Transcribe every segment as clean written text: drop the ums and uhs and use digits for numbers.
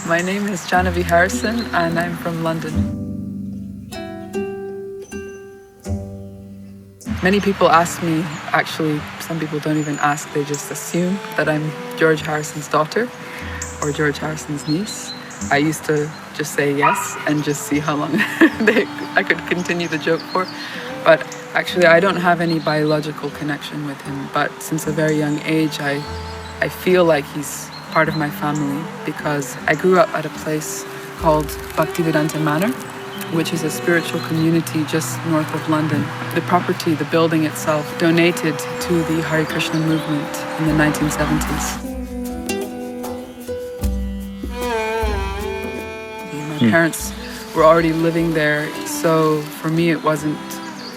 My name is Jahnavi Harrison and I'm from London. Many people ask me, actually some people don't even ask, they just assume that I'm George Harrison's daughter or George Harrison's niece. I used to just say yes and just see how long I could continue the joke for. But actually I don't have any biological connection with him, but since a very young age I feel like he's part of my family because I grew up at a place called Bhakti Manor, which is a spiritual community just north of London. The property, the building itself, donated to the Hare Krishna movement in the 1970s. My parents were already living there, so for me it wasn't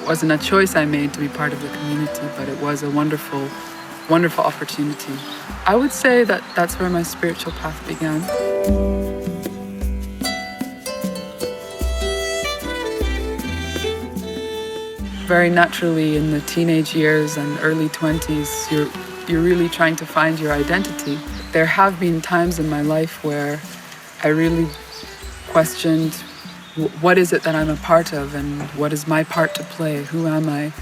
a choice I made to be part of the community, but it was a wonderful opportunity. I would say that that's where my spiritual path began. Very naturally in the teenage years and early 20s, you're really trying to find your identity. There have been times in my life where I really questioned what is it that I'm a part of and what is my part to play? Who am I?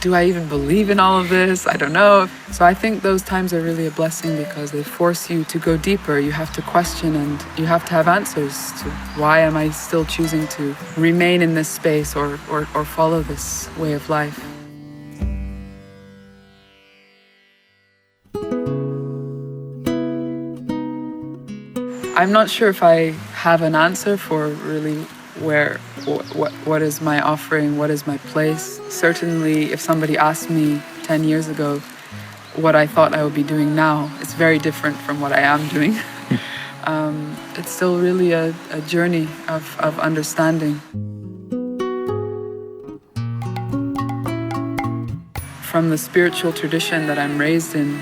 Do I even believe in all of this? I don't know. So I think those times are really a blessing because they force you to go deeper. You have to question and you have to have answers to why am I still choosing to remain in this space or follow this way of life. I'm not sure if I have an answer for really what is my offering, what is my place. Certainly if somebody asked me 10 years ago what I thought I would be doing now, it's very different from what I am doing. It's still really a journey of understanding. From the spiritual tradition that I'm raised in,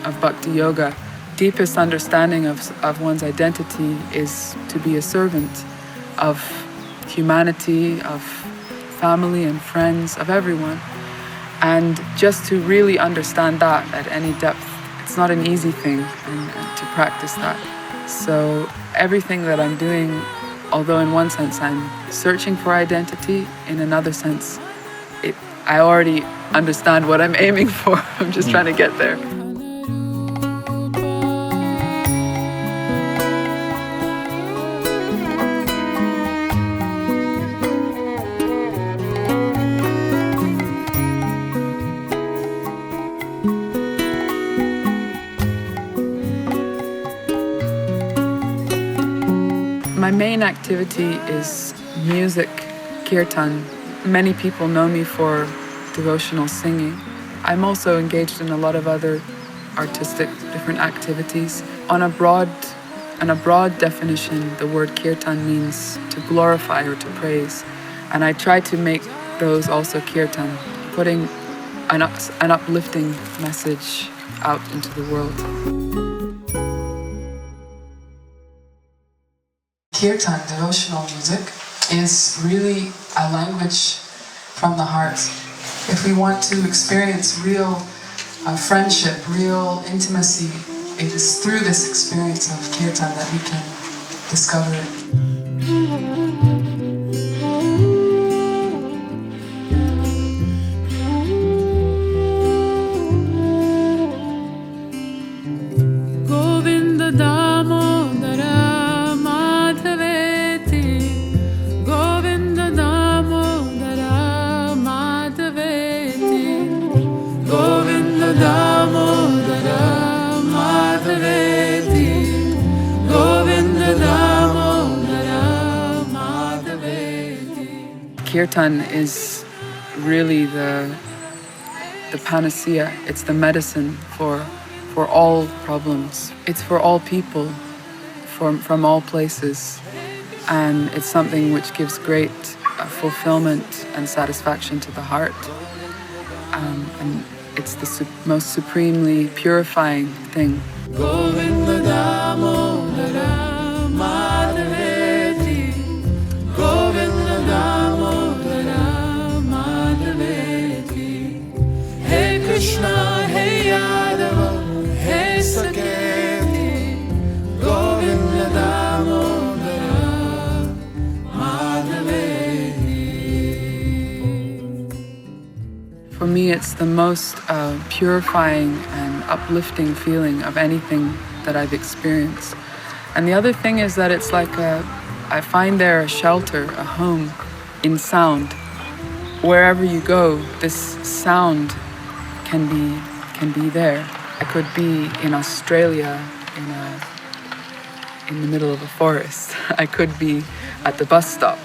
of Bhakti Yoga, deepest understanding of one's identity is to be a servant of humanity, of family and friends, of everyone. And just to really understand that at any depth, it's not an easy thing and to practice that. So everything that I'm doing, although in one sense I'm searching for identity, in another sense, I already understand what I'm aiming for. I'm just trying to get there. My main activity is music, kirtan. Many people know me for devotional singing. I'm also engaged in a lot of other artistic different activities. On a broad definition, the word kirtan means to glorify or to praise. And I try to make those also kirtan, putting an uplifting message out into the world. Kirtan, devotional music, is really a language from the heart. If we want to experience real friendship, real intimacy, it is through this experience of kirtan that we can discover it. Kirtan is really the panacea. It's the medicine for all problems. It's for all people, from all places, and it's something which gives great fulfillment and satisfaction to the heart. And it's the most supremely purifying thing. Krishna, hey Yadava, hey Saketi, Govinda. it's the most purifying and uplifting feeling of anything that I've experienced. And the other thing is that it's like I find there a shelter, a home in sound. Wherever you go, this sound can be there. I could be in Australia in the middle of a forest. I could be at the bus stop,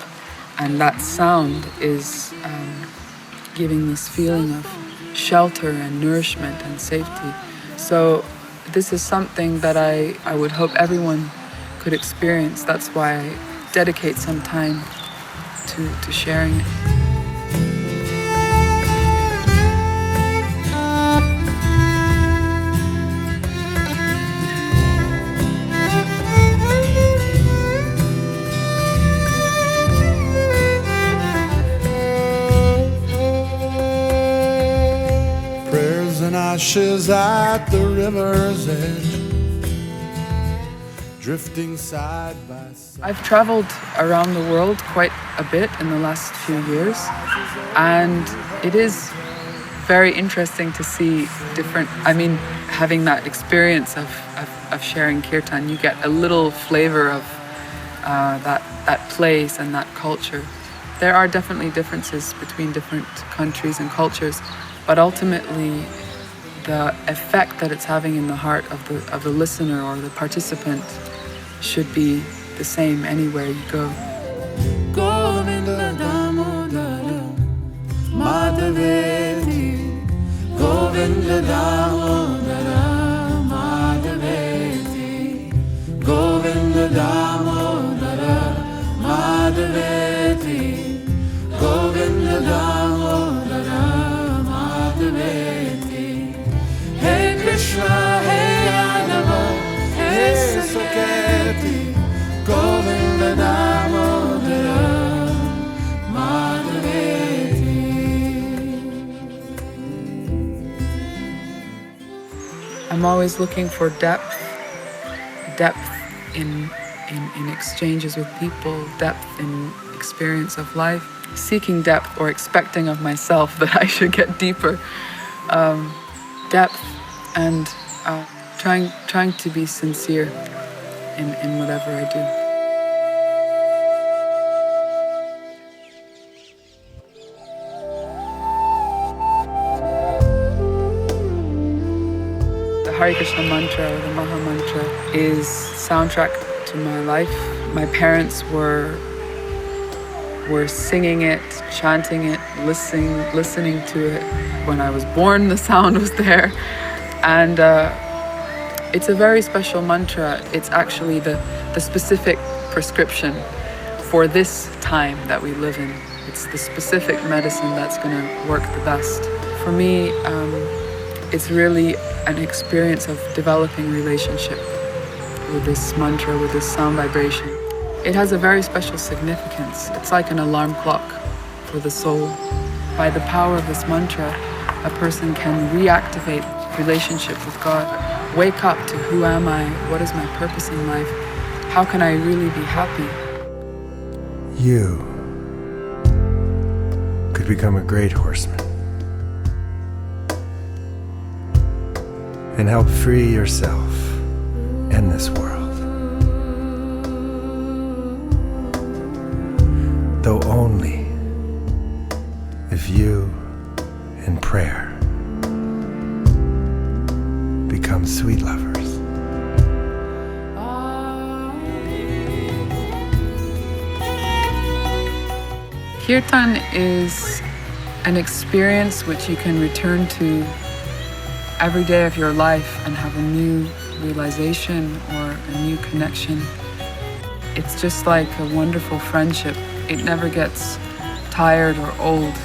and that sound is giving this feeling of shelter and nourishment and safety. So this is something that I would hope everyone could experience. That's why I dedicate some time to sharing it. Ashes at the river's edge, drifting side by side. I've traveled around the world quite a bit in the last few years, and it is very interesting to see having that experience of sharing kirtan, you get a little flavor of that place and that culture. There are definitely differences between different countries and cultures, but ultimately the effect that it's having in the heart of the listener or the participant should be the same anywhere you go. Govinda Damodara Madhaveti, Govinda Damodara Madhaveti, Govinda Damodara Madhaveti, Govinda Damodara Madhaveti. Hey Krishna, hey Adava, hey Saketi, Govinda Damodara Madhaveti. I'm always looking for depth in exchanges with people, depth in experience of life, seeking depth or expecting of myself that I should get deeper. Depth and trying to be sincere in whatever I do. The Hare Krishna mantra or the Maha mantra is soundtrack to my life. My parents were singing it, chanting it, listening to it. When I was born, the sound was there. And it's a very special mantra. It's actually the specific prescription for this time that we live in. It's the specific medicine that's going to work the best. For me, it's really an experience of developing relationship with this mantra, with this sound vibration. It has a very special significance. It's like an alarm clock for the soul. By the power of this mantra, a person can reactivate relationship with God, wake up to who am I, what is my purpose in life, how can I really be happy? You could become a great horseman and help free yourself and this world. Though only if you in prayer become sweet lovers. Kirtan is an experience which you can return to every day of your life and have a new realization or a new connection. It's just like a wonderful friendship. It never gets tired or old.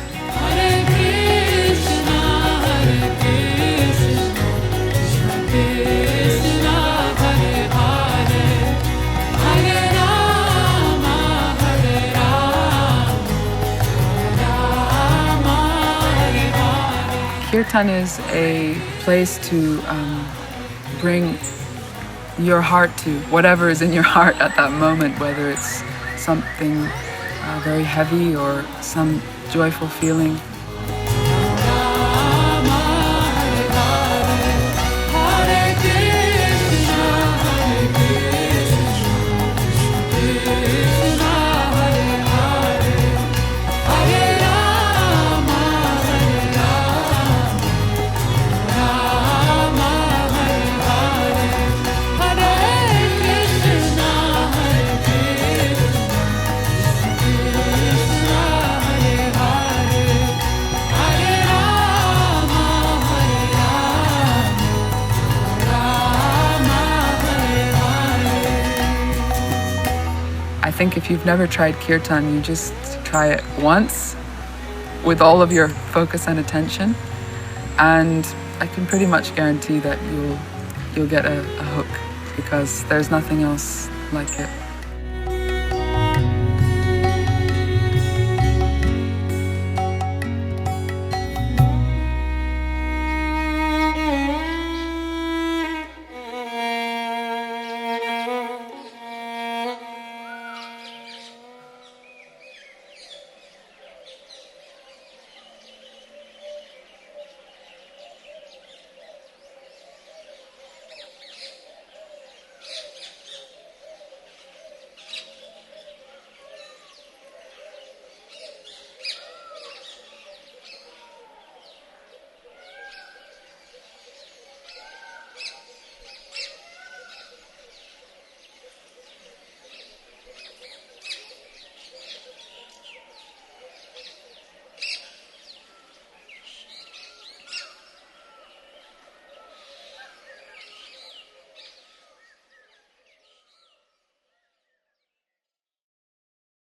Kirtan is a place to bring your heart to whatever is in your heart at that moment, whether it's something very heavy or some joyful feeling. I think if you've never tried kirtan, you just try it once with all of your focus and attention, and I can pretty much guarantee that you'll get a hook, because there's nothing else like it.